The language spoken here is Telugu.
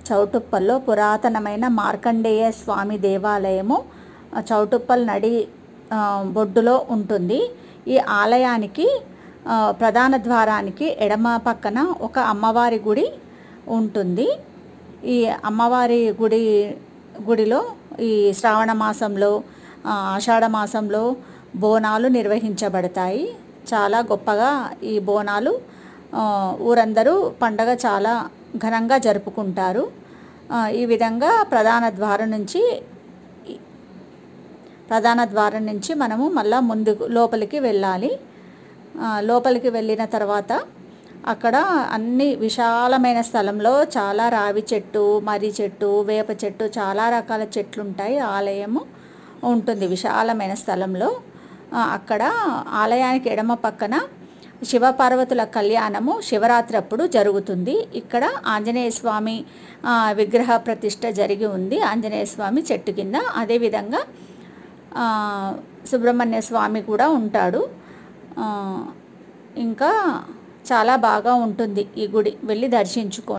చౌటుప్పల్లో పురాతనమైన మార్కండేయ స్వామి దేవాలయము చౌటుప్పల్ నడి బొడ్డులో ఉంటుంది. ఈ ఆలయానికి ప్రధాన ద్వారానికి ఎడమ పక్కన ఒక అమ్మవారి గుడి ఉంటుంది. ఈ అమ్మవారి గుడిలో ఈ శ్రావణ మాసంలో ఆషాఢ మాసంలో బోనాలు నిర్వహించబడతాయి. చాలా గొప్పగా ఈ బోనాలు ఊరందరూ పండగ చాలా ఘనంగా జరుపుకుంటారు. ఈ విధంగా ప్రధాన ద్వారం నుంచి మనము మళ్ళా ముందుకు లోపలికి వెళ్ళాలి. లోపలికి వెళ్ళిన తర్వాత అక్కడ అన్ని విశాలమైన స్థలంలో చాలా రావి చెట్టు, మర్రి చెట్టు, వేప చెట్టు, చాలా రకాల చెట్లు ఉంటాయి. ఆలయము ఉంటుంది విశాలమైన స్థలంలో. అక్కడ ఆలయానికి ఎడమ పక్కన శివపార్వతుల కళ్యాణము శివరాత్రి అప్పుడు జరుగుతుంది. ఇక్కడ ఆంజనేయ స్వామి విగ్రహ ప్రతిష్ఠ జరిగి ఉంది. ఆంజనేయ స్వామి చెట్టు కింద. అదేవిధంగా సుబ్రహ్మణ్య స్వామి కూడా ఉంటాడు. ఇంకా చాలా బాగా ఉంటుంది ఈ గుడి. వెళ్ళి దర్శించుకోండి.